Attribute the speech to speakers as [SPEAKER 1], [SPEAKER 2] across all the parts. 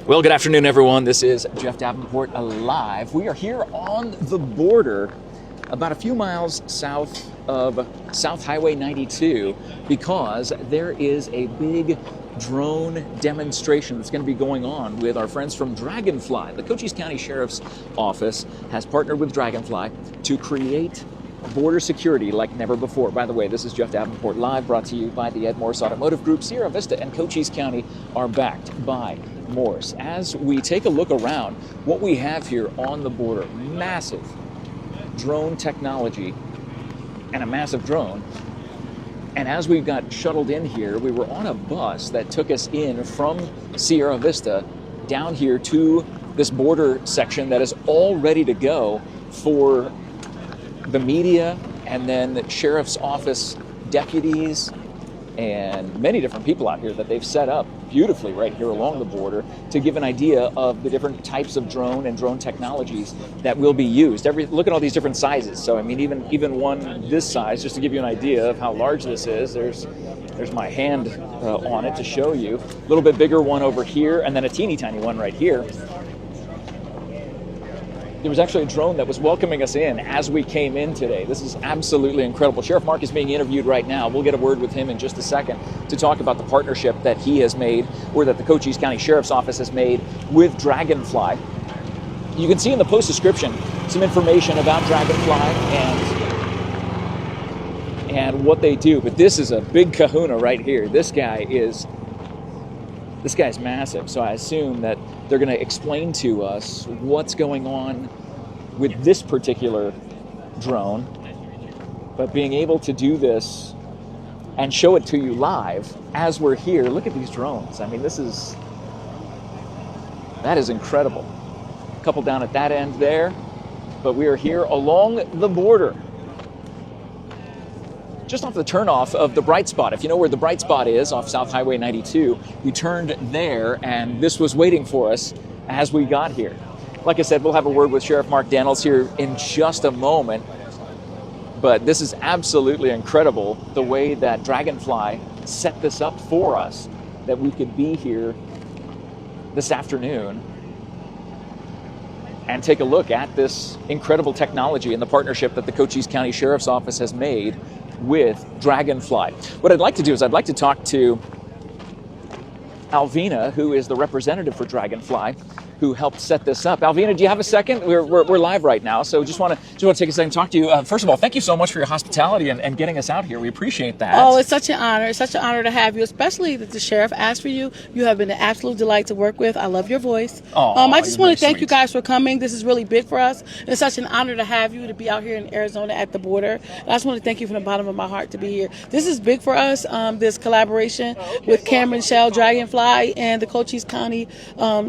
[SPEAKER 1] Well, good afternoon, everyone. This is Jeff Davenport live. We are here on the border, about a few miles south of South Highway 92, because there is a big drone demonstration that's going to be going on with our friends from Draganfly. The Cochise County Sheriff's Office has partnered with Draganfly to create border security like never before. By the way, this is Jeff Davenport live, brought to you by the MORSE Automotive Group. Sierra Vista and Cochise County are backed by MORSE. As we take a look around, what we have here on the border, massive drone technology and a massive drone. And as we got shuttled in here, we were on a bus that took us in from Sierra Vista down here to this border section that is all ready to go for the media and then the sheriff's office deputies and many different people out here that they've set up beautifully right here along the border to give an idea of the different types of drone and drone technologies that will be used. Look at all these different sizes. So I mean, even one this size, just to give you an idea of how large this is. There's my hand on it to show you. A little bit bigger one over here, and then a teeny tiny one right here. There was actually a drone that was welcoming us in as we came in today. This is absolutely incredible. Sheriff Mark is being interviewed right now. We'll get a word with him in just a second to talk about the partnership that he has made, or that the Cochise County Sheriff's Office has made with Draganfly. You can see in the post description some information about Draganfly and what they do. But this is a big kahuna right here. This guy's massive, so I assume that they're going to explain to us what's going on with this particular drone. But being able to do this and show it to you live as we're here, look at these drones. I mean, that is incredible. A couple down at that end there, but we are here along the border, just off the turnoff of the Bright Spot. If you know where the Bright Spot is off South Highway 92, we turned there, and this was waiting for us as we got here. Like I said, we'll have a word with Sheriff Mark Daniels here in just a moment, but this is absolutely incredible, the way that Draganfly set this up for us, that we could be here this afternoon and take a look at this incredible technology and the partnership that the Cochise County Sheriff's Office has made with Draganfly. What I'd like to do is I'd like to talk to Alvina, who is the representative for Draganfly, who helped set this up. Alvina, do you have a second? We're live right now, so just want to take a second to talk to you. First of all, thank you so much for your hospitality and getting us out here. We appreciate that.
[SPEAKER 2] Oh, it's such an honor. It's such an honor to have you, especially that the sheriff asked for you. You have been an absolute delight to work with. I love your voice. I just want to thank you guys for coming. This is really big for us. It's such an honor to have you, to be out here in Arizona at the border. And I just want to thank you from the bottom of my heart to be here. This is big for us, this collaboration with Cameron Shell, Draganfly, and the Cochise County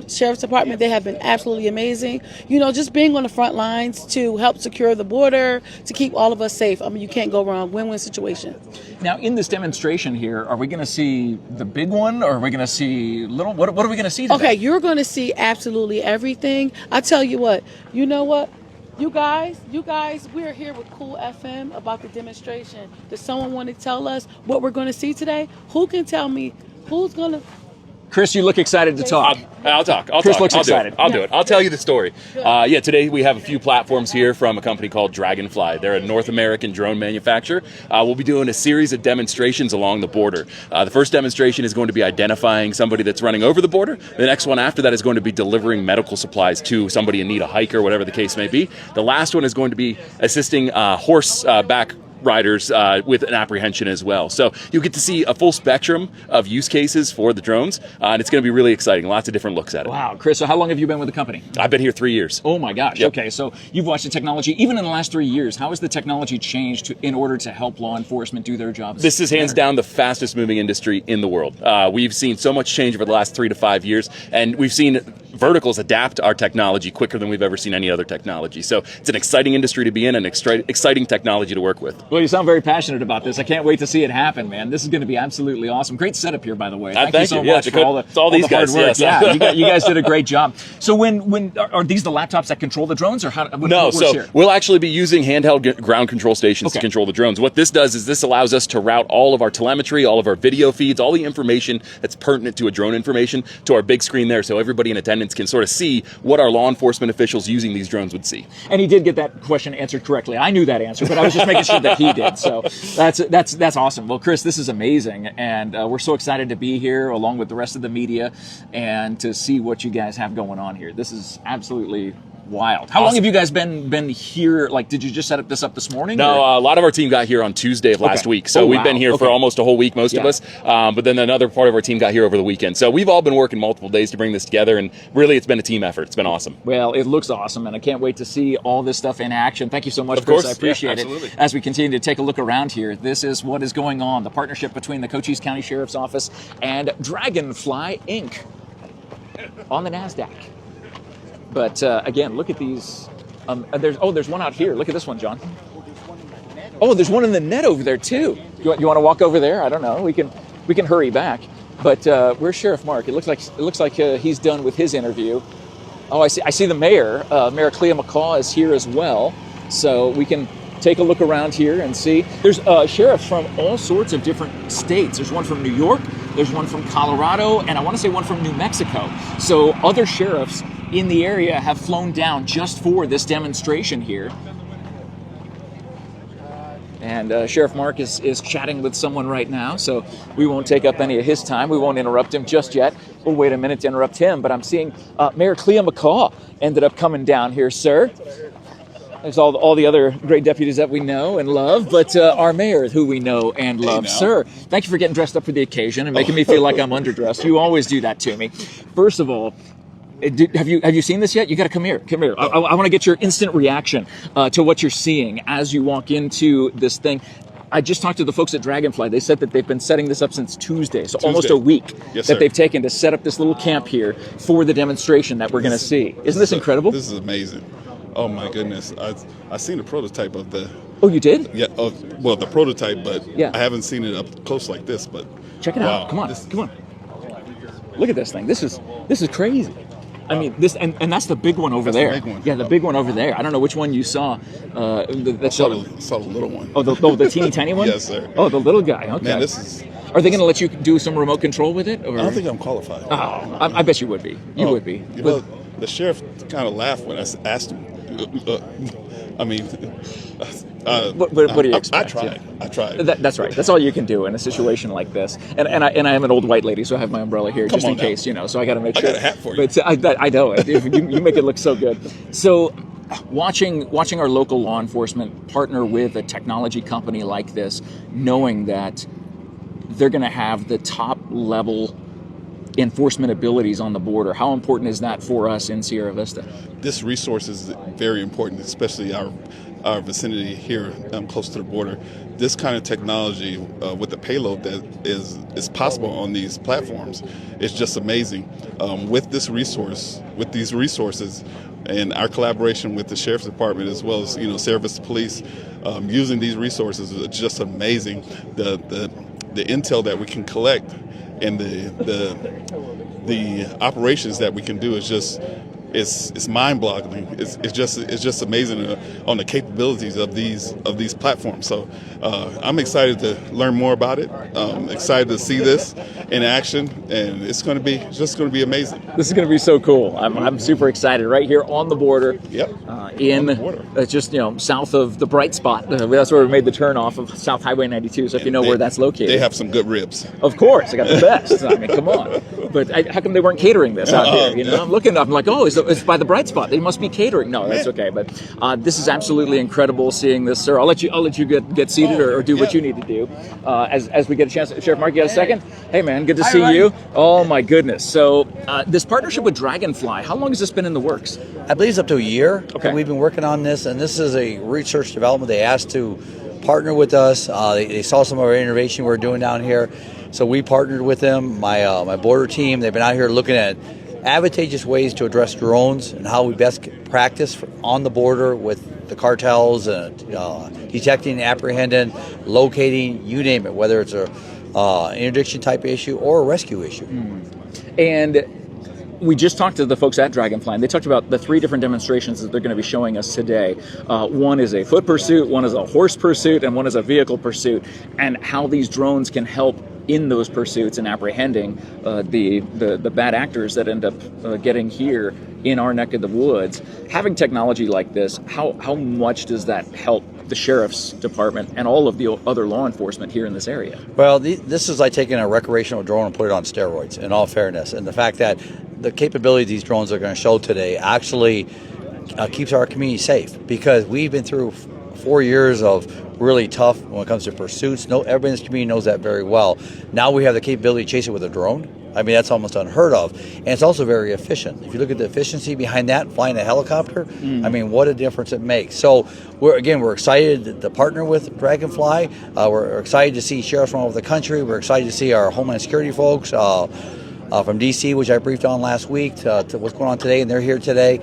[SPEAKER 2] Sheriff's Department. They have been absolutely amazing. You know, just being on the front lines to help secure the border, to keep all of us safe. I mean, you can't go wrong. Win-win situation.
[SPEAKER 1] Now, in this demonstration here, are we going to see the big one, or are we going to see little? What are we going to see today?
[SPEAKER 2] Okay, you're going to see absolutely everything. I tell you what, you know what? You guys, we're here with Cool FM about the demonstration. Does someone want to tell us what we're going to see today? Who can tell me? Who's going to...
[SPEAKER 1] Chris, you look excited to talk.
[SPEAKER 3] I'll talk.
[SPEAKER 1] Chris looks excited.
[SPEAKER 3] I'll do it. I'll tell you the story. Today we have a few platforms here from a company called Draganfly. They're a North American drone manufacturer. We'll be doing a series of demonstrations along the border. The first demonstration is going to be identifying somebody that's running over the border. The next one after that is going to be delivering medical supplies to somebody in need, a hiker, whatever the case may be. The last one is going to be assisting horseback riders with an apprehension as well. So you get to see a full spectrum of use cases for the drones, and it's going to be really exciting. Lots of different looks at it.
[SPEAKER 1] Wow. Chris, so how long have you been with the company?
[SPEAKER 3] I've been here 3 years.
[SPEAKER 1] Oh my gosh.
[SPEAKER 3] Yep.
[SPEAKER 1] Okay, so you've watched the technology. Even in the last 3 years, how has the technology changed in order to help law enforcement do their jobs?
[SPEAKER 3] This is hands down the fastest moving industry in the world. We've seen so much change over the last 3 to 5 years, and we've seen verticals adapt our technology quicker than we've ever seen any other technology. So it's an exciting industry to be in, and exciting technology to work with.
[SPEAKER 1] Well, you sound very passionate about this. I can't wait to see it happen, man. This is going to be absolutely awesome. Great setup here, by the way. Thank you so much for all
[SPEAKER 3] these
[SPEAKER 1] the hard
[SPEAKER 3] guys,
[SPEAKER 1] work.
[SPEAKER 3] yes.
[SPEAKER 1] Yeah, you guys did a great job. So when are these the laptops that control the drones, or how?
[SPEAKER 3] No, so we'll actually be using handheld ground control stations to control the drones. What this does is this allows us to route all of our telemetry, all of our video feeds, all the information that's pertinent to a drone information to our big screen there, so everybody in attendance can sort of see what our law enforcement officials using these drones would see.
[SPEAKER 1] And he did get that question answered correctly. I knew that answer, but I was just making sure that he did. So that's awesome. Well, Chris, this is amazing, and we're so excited to be here along with the rest of the media and to see what you guys have going on here. This is absolutely wild. How long have you guys been here? Like, did you just set this up this morning?
[SPEAKER 3] No, a lot of our team got here on Tuesday of last week. So we've been here for almost a whole week, most of us. But then another part of our team got here over the weekend. So we've all been working multiple days to bring this together, and really it's been a team effort. It's been awesome.
[SPEAKER 1] Well, it looks awesome, and I can't wait to see all this stuff in action. Thank you so much, Chris. I appreciate it. As we continue to take a look around here, this is what is going on, the partnership between the Cochise County Sheriff's Office and Draganfly Inc. on the NASDAQ. But again, look at these. There's one out here. Look at this one, John. Oh, there's one in the net over there too. You want to walk over there? I don't know. We can hurry back. But where's Sheriff Mark? It looks like he's done with his interview. Oh, I see the mayor. Mayor Clea McCaw is here as well. So we can take a look around here and see. There's sheriffs from all sorts of different states. There's one from New York. There's one from Colorado, and I want to say one from New Mexico. So other sheriffs in the area have flown down just for this demonstration here. And Sheriff Mark is chatting with someone right now, so we won't take up any of his time. We won't interrupt him just yet. We'll wait a minute to interrupt him, but I'm seeing Mayor Clea McCaw ended up coming down here, sir. There's all the other great deputies that we know and love, but our mayor, who we know and love. Sir, thank you for getting dressed up for the occasion and making me feel like I'm underdressed. You always do that to me. First of all, have you seen this yet? You got to come here. Come here. I want to get your instant reaction to what you're seeing as you walk into this thing. I just talked to the folks at Draganfly. They said that they've been setting this up since Tuesday, so almost a week that they've taken to set up this little camp here for the demonstration that we're going to see. Isn't this incredible?
[SPEAKER 4] This is amazing. Oh my goodness! I seen the prototype of the.
[SPEAKER 1] Oh, you did?
[SPEAKER 4] Yeah. Well, the prototype, but I haven't seen it up close like this. But
[SPEAKER 1] check it out. Come on, come on. Look at this thing. This is crazy. I mean, this and that's the big one over there.
[SPEAKER 4] The big one.
[SPEAKER 1] Yeah, the big one over there. I don't know which one you saw.
[SPEAKER 4] Saw the little one.
[SPEAKER 1] Oh, the teeny tiny one.
[SPEAKER 4] Yes, sir.
[SPEAKER 1] Oh, the little guy. Okay.
[SPEAKER 4] Man, this is.
[SPEAKER 1] Are they going to let you do some remote control with it? Or?
[SPEAKER 4] I don't think I'm qualified.
[SPEAKER 1] Oh, I bet you would be. You would be.
[SPEAKER 4] You know, the sheriff kind of laughed when I asked him. I mean,
[SPEAKER 1] what do you expect?
[SPEAKER 4] I tried.
[SPEAKER 1] That's right. That's all you can do in a situation like this. And I am an old white lady, so I have my umbrella here just in case, So I got to make sure.
[SPEAKER 4] I got a hat for you.
[SPEAKER 1] But I know it. You make it look so good. So, watching our local law enforcement partner with a technology company like this, knowing that they're going to have the top level enforcement abilities on the border. How important is that for us in Sierra Vista?
[SPEAKER 4] This resource is very important, especially our vicinity here close to the border. This kind of technology with the payload that is possible on these platforms is just amazing. With these resources, and our collaboration with the Sheriff's Department as well as Sierra Vista Police, using these resources is just amazing. The intel that we can collect and the operations that we can do is just it's mind-boggling. It's just amazing on the capabilities of these platforms. So I'm excited to learn more about it. Excited to see this in action, and it's going to be amazing.
[SPEAKER 1] This is going to be so cool. I'm super excited. Right here on the border.
[SPEAKER 4] Yep.
[SPEAKER 1] Just south of the bright spot. That's where we made the turn off of South Highway 92. So if you know where that's located,
[SPEAKER 4] they have some good ribs.
[SPEAKER 1] Of course, they got the best. I mean, come on. But how come they weren't catering this out here? I'm looking up. I'm like, oh, it's by the bright spot. They must be catering. No, that's okay. But this is absolutely incredible seeing this, sir. I'll let you get seated or do what you need to do as we get a chance. Sheriff Mark, you got a second? Hey, man, good to see you. Oh my goodness. So this partnership with Draganfly, how long has this been in the works?
[SPEAKER 5] I believe it's up to a year.
[SPEAKER 1] Okay.
[SPEAKER 5] We've been working on this, and this is a research development. They asked to partner with us. They saw some of our innovation we're doing down here, so we partnered with them. My border team, they've been out here looking at advantageous ways to address drones and how we best practice on the border with the cartels and detecting, apprehending, locating, you name it, whether it's a interdiction type issue or a rescue issue.
[SPEAKER 1] And we just talked to the folks at Draganfly, and they talked about the 3 different demonstrations that they're going to be showing us today. One is a foot pursuit, one is a horse pursuit, and one is a vehicle pursuit, and how these drones can help in those pursuits and apprehending the bad actors that end up getting here in our neck of the woods. Having technology like this, how much does that help the sheriff's department and all of the other law enforcement here in this area?
[SPEAKER 5] Well, this is like taking a recreational drone and put it on steroids, in all fairness. And the fact that the capability these drones are going to show today actually keeps our community safe, because we've been through 4 years of really tough when it comes to pursuits. Everybody in this community knows that very well. Now we have the capability to chase it with a drone. I mean, that's almost unheard of. And it's also very efficient. If you look at the efficiency behind that, flying a helicopter, I mean, what a difference it makes. So, we're excited to partner with Draganfly. We're excited to see sheriffs from all over the country. We're excited to see our Homeland Security folks from D.C., which I briefed on last week, to what's going on today, and they're here today,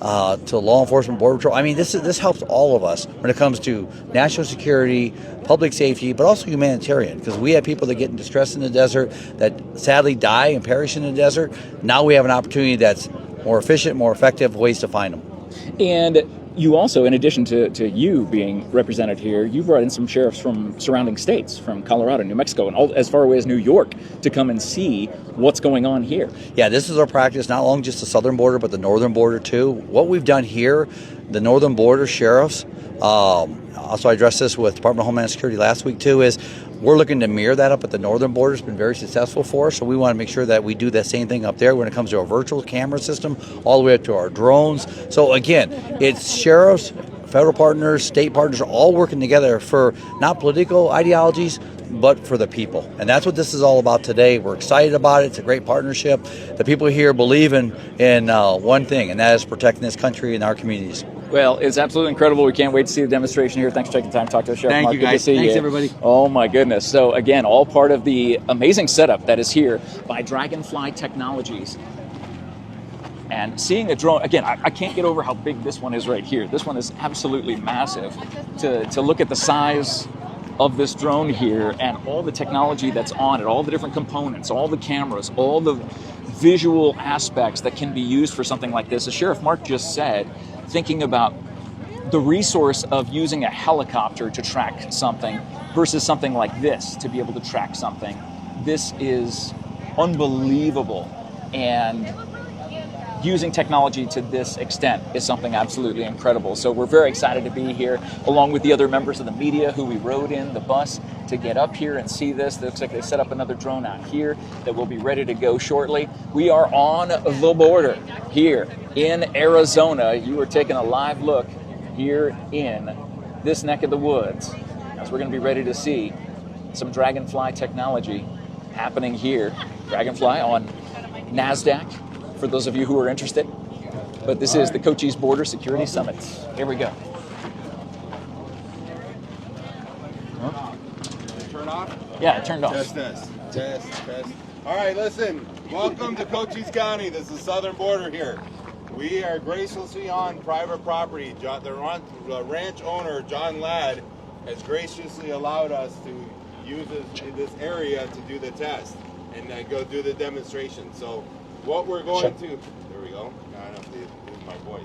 [SPEAKER 5] to law enforcement, Border Patrol. I mean, this helps all of us when it comes to national security, public safety, but also humanitarian, because we have people that get in distress in the desert that sadly die and perish in the desert. Now we have an opportunity that's more efficient, more effective ways to find them.
[SPEAKER 1] And you also, in addition to you being represented here, you brought in some sheriffs from surrounding states, from Colorado, New Mexico, and all as far away as New York, to come and see what's going on here. Yeah,
[SPEAKER 5] this is our practice, not only just the southern border, but the northern border too. What we've done here, the northern border sheriffs, also I addressed this with Department of Homeland Security last week too, is we're looking to mirror that up at the northern border. It's been very successful for us, so we want to make sure that we do that same thing up there when it comes to our virtual camera system, all the way up to our drones. So again, it's sheriffs, federal partners, state partners, all working together for not political ideologies, but for the people. And that's what this is all about today. We're excited about it. It's a great partnership. The people here believe in one thing, and that is protecting this country and our communities.
[SPEAKER 1] Well, it's absolutely incredible. We can't wait to see the demonstration here. Thanks for taking the time to talk to us, Sheriff
[SPEAKER 5] Thank
[SPEAKER 1] Mark.
[SPEAKER 5] you, guys.
[SPEAKER 1] Good to see
[SPEAKER 5] Thanks,
[SPEAKER 1] you.
[SPEAKER 5] everybody.
[SPEAKER 1] Oh, my goodness. So, again, all part of the amazing setup that is here by Draganfly Technologies. And seeing a drone, again, I can't get over how big this one is right here. This one is absolutely massive. To look at the size of this drone here and all the technology that's on it, all the different components, all the cameras, all the visual aspects that can be used for something like this. As Sheriff Mark just said, thinking about the resource of using a helicopter to track something versus something like this to be able to track something. This is unbelievable, and using technology to this extent is something absolutely incredible. So we're very excited to be here, along with the other members of the media who we rode in the bus to get up here and see this. It looks like they set up another drone out here that will be ready to go shortly. We are on the border here in Arizona. You are taking a live look here in this neck of the woods, as we're going to be ready to see some Draganfly technology happening here. Draganfly on NASDAQ, for those of you who are interested. But this is the Cochise Border Security Summit. Here we go.
[SPEAKER 6] Turn off?
[SPEAKER 1] Yeah, it turned off.
[SPEAKER 6] Test. All right, listen. Welcome to Cochise County. This is southern border here. We are graciously on private property. The ranch owner, John Ladd, has graciously allowed us to use this area to do the test and go do the demonstration. So what we're going to, there we go. I don't have to move my voice.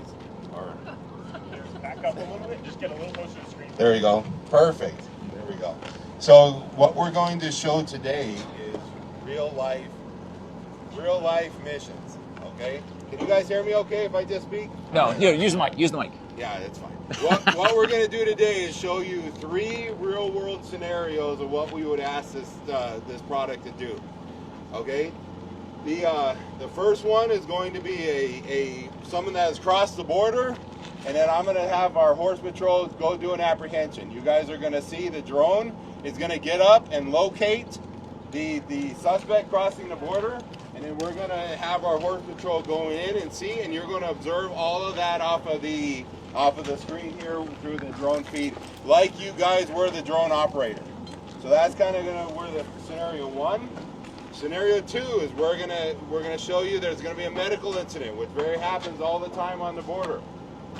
[SPEAKER 6] All right.
[SPEAKER 7] Back up a little bit, just get a little closer to the screen.
[SPEAKER 6] There you go. Perfect. There we go. So what we're going to show today is real life missions. Okay? Can you guys hear me okay if I just speak?
[SPEAKER 1] No, use the mic. Use the mic.
[SPEAKER 6] Yeah, that's fine. What we're going to do today is show you 3 real-world scenarios of what we would ask this product to do. Okay? The first one is going to be someone that has crossed the border, and then I'm going to have our horse patrols go do an apprehension. You guys are going to see the drone is going to get up and locate the suspect crossing the border, and then we're going to have our horse patrol go in and see, and you're going to observe all of that off of the screen here through the drone feed, like you guys were the drone operator. So that's kind of where the scenario 1. Scenario 2 is we're gonna show you there's gonna be a medical incident, which very happens all the time on the border.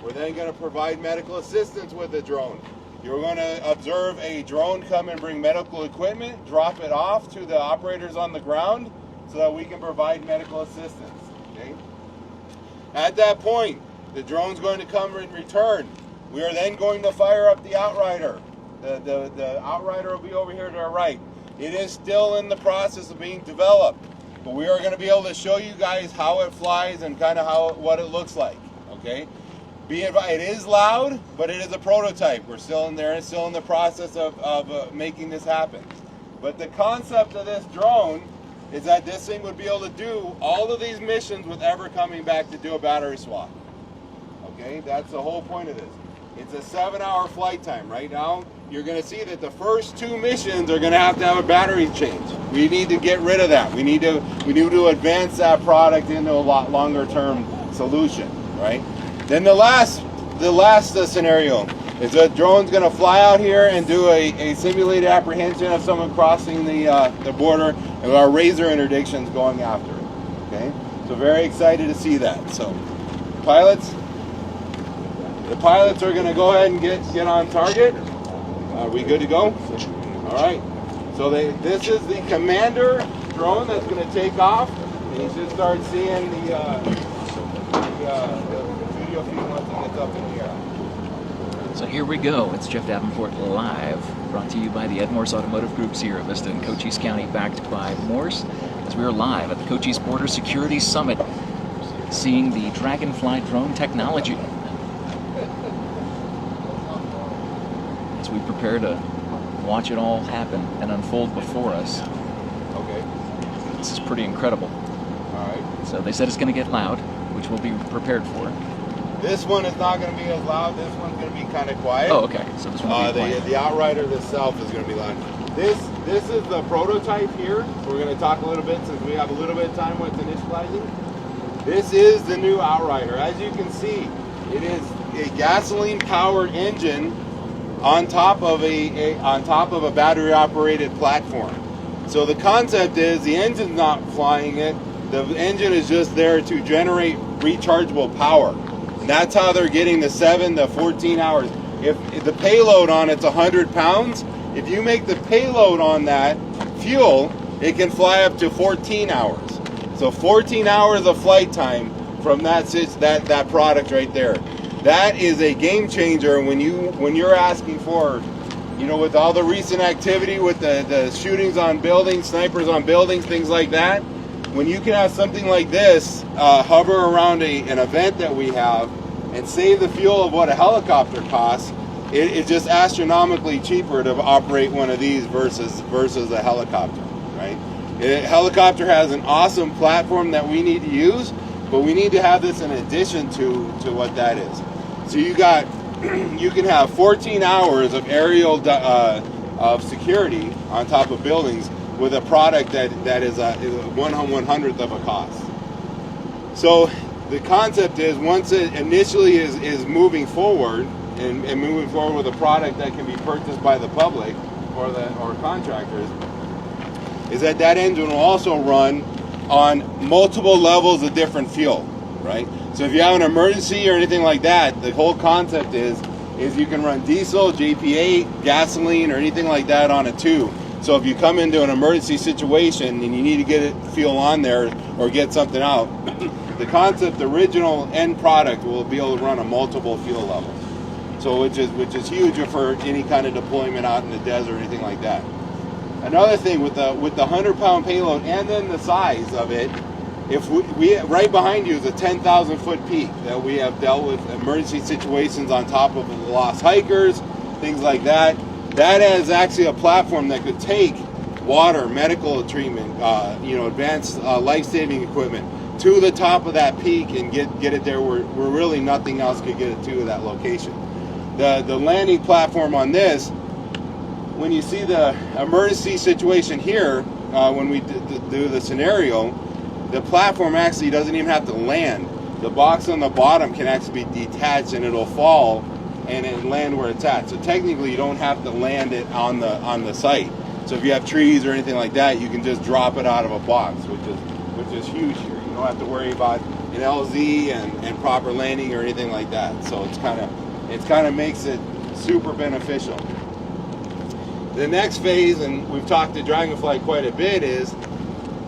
[SPEAKER 6] We're then gonna provide medical assistance with the drone. You're gonna observe a drone come and bring medical equipment, drop it off to the operators on the ground so that we can provide medical assistance, okay? At that point, the drone's going to come in return. We are then going to fire up the outrider. The outrider will be over here to our right. It is still in the process of being developed, but we are going to be able to show you guys how it flies and kind of what it looks like, okay? It is loud, but it is a prototype. We're still in there, still in the process of making this happen. But the concept of this drone is that this thing would be able to do all of these missions with ever coming back to do a battery swap. Okay, that's the whole point of this. It's a 7-hour flight time. Right now, you're going to see that the first 2 missions are going to have a battery change. We need to get rid of that. We need to advance that product into a lot longer term solution, right? Then the last scenario is a drone's going to fly out here and do a simulated apprehension of someone crossing the border, and our razor interdiction's going after it. Okay, so very excited to see that. So, the pilots are going to go ahead and get on target. Are we good to go? All right. So this is the commander drone that's going to take off, and you should start seeing the video feed once it gets up in the air.
[SPEAKER 1] So here we go. It's Jeff Davenport live, brought to you by the MORSE Automotive Group, Sierra Vista and Cochise County, backed by MORSE, as we are live at the Cochise Border Security Summit, seeing the Draganfly drone technology. As we prepare to watch it all happen and unfold before us.
[SPEAKER 6] Okay.
[SPEAKER 1] This is pretty incredible.
[SPEAKER 6] All right.
[SPEAKER 1] So they said it's going to get loud, which we'll be prepared for.
[SPEAKER 6] This one is not going to be as loud. This one's going to be kind of quiet.
[SPEAKER 1] Oh, okay. So this one will be quiet.
[SPEAKER 6] The outrider itself is going to be loud. This is the prototype here. So we're going to talk a little bit, since we have a little bit of time when it's initializing. This is the new outrider. As you can see, it is a gasoline-powered engine on top of a battery-operated platform. So the concept is the engine's not flying it. The engine is just there to generate rechargeable power. And that's how they're getting the 7 to 14 hours. If the payload on it's 100 pounds, if you make the payload on that fuel, it can fly up to 14 hours. So 14 hours of flight time from that product right there. That is a game changer when you're asking for, with all the recent activity with the shootings on buildings, snipers on buildings, things like that. When you can have something like this hover around an event that we have and save the fuel of what a helicopter costs, it's just astronomically cheaper to operate one of these versus a helicopter, right? A helicopter has an awesome platform that we need to use, but we need to have this in addition to what that is. So you can have 14 hours of aerial of security on top of buildings with a product that is a 1/100th of a cost. So the concept is, once it initially is moving forward and moving forward with a product that can be purchased by the public or contractors, is that engine will also run on multiple levels of different fuel, right? So if you have an emergency or anything like that, the whole concept is you can run diesel, JP8, gasoline, or anything like that on it too. So if you come into an emergency situation and you need to get fuel on there or get something out, the concept, the original end product, will be able to run on multiple fuel levels. So which is huge for any kind of deployment out in the desert or anything like that. Another thing with the 100-pound payload and then the size of it, if we right behind you is a 10,000 foot peak that we have dealt with emergency situations on top of lost hikers, things like that. That is actually a platform that could take water, medical treatment, advanced life-saving equipment to the top of that peak and get it there where really nothing else could get it to that location. The landing platform on this, when you see the emergency situation here, when we do the scenario, the platform actually doesn't even have to land. The box on the bottom can actually be detached and it'll fall and land where it's at. So technically you don't have to land it on the site. So if you have trees or anything like that, you can just drop it out of a box, which is huge here. You don't have to worry about an LZ and proper landing or anything like that. So it's kind of makes it super beneficial. The next phase, and we've talked to Draganfly quite a bit, is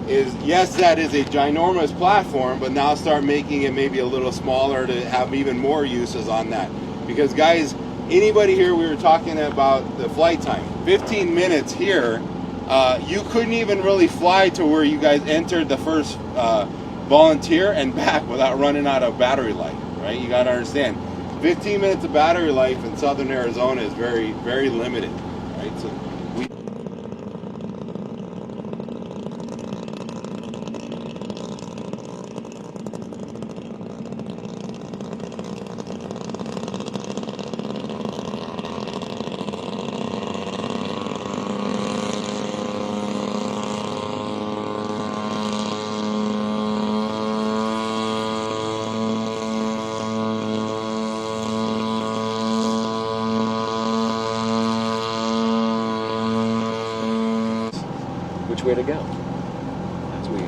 [SPEAKER 6] yes, that is a ginormous platform, but now start making it maybe a little smaller to have even more uses on that. Because guys, anybody here, we were talking about the flight time. 15 minutes here, you couldn't even really fly to where you guys entered the first volunteer and back without running out of battery life, right? You got to understand, 15 minutes of battery life in southern Arizona is very, very limited, right? So we
[SPEAKER 1] which way to go as we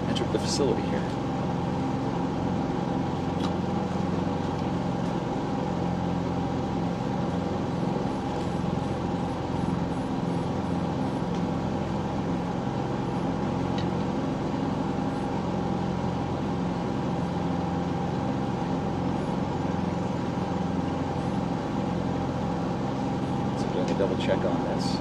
[SPEAKER 1] enter the facility here. So doing a double check on this.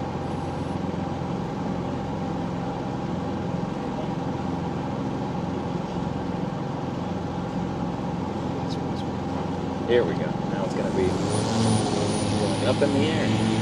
[SPEAKER 1] Here we go. Now it's going to be going up in the air.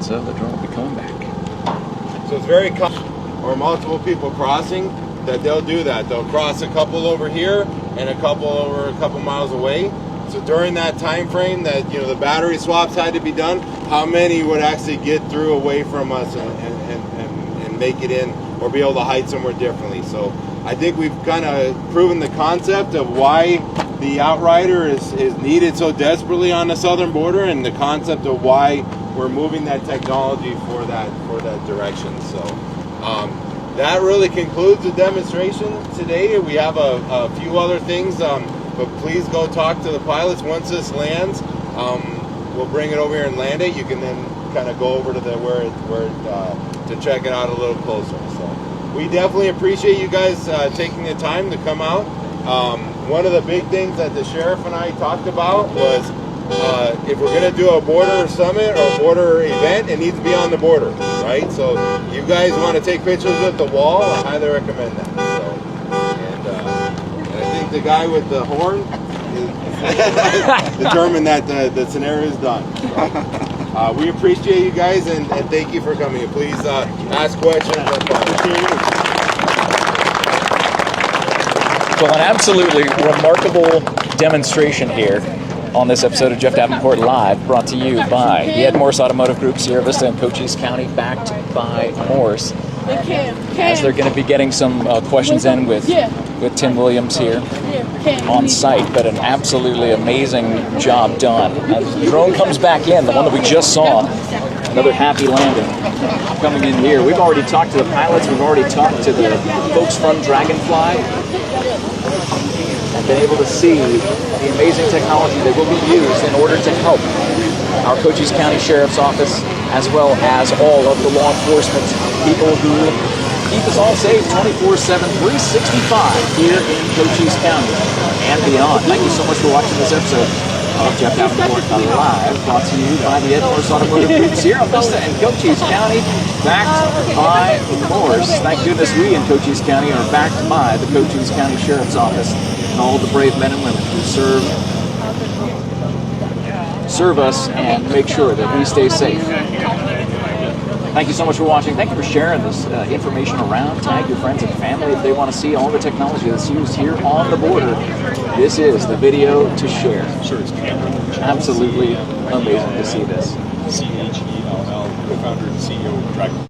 [SPEAKER 1] So the drone will be coming back.
[SPEAKER 6] So it's very common, or multiple people crossing, that they'll do that. They'll cross a couple over here and a couple over a couple miles away. So during that time frame that the battery swaps had to be done, how many would actually get through away from us and make it in or be able to hide somewhere differently? So I think we've kind of proven the concept of why the Outrider is needed so desperately on the southern border, and the concept of why we're moving that technology for that direction. So that really concludes the demonstration today. We have a few other things, but please go talk to the pilots. Once this lands, we'll bring it over here and land it. You can then kind of go over to to check it out a little closer. So we definitely appreciate you guys taking the time to come out. One of the big things that the sheriff and I talked about was if we're going to do a border summit or border event, it needs to be on the border, right? So you guys want to take pictures with the wall, I highly recommend that. So, and I think the guy with the horn is determined that the scenario is done. We appreciate you guys, and thank you for coming. Please ask questions.
[SPEAKER 1] So an absolutely remarkable demonstration here on this episode of Jeff Davenport Live, brought to you by the MORSE Automotive Group, Sierra Vista and Cochise County, backed by MORSE. As they're going to be getting some questions in with Tim Williams here on site, but an absolutely amazing job done. As the drone comes back in, the one that we just saw, another happy landing coming in here. We've already talked to the pilots, we've already talked to the folks from Draganfly, and been able to see the amazing technology that will be used in order to help our Cochise County Sheriff's Office, as well as all of the law enforcement people who keep us all safe 24/7, 365 here in Cochise County and beyond. Thank you so much for watching this episode of Jeff Davenport Live, brought to you by the MORSE Automotive Group, Sierra Vista and Cochise County, backed by MORSE. Thank goodness we in Cochise County are backed by the Cochise County Sheriff's Office and all the brave men and women who serve us and make sure that we stay safe. Thank you so much for watching. Thank you for sharing this information around. Tag your friends and family if they want to see all the technology that's used here on the border. This is the video to share. Absolutely amazing to see this.
[SPEAKER 7] CHELL, co-founder and CEO of Draganfly.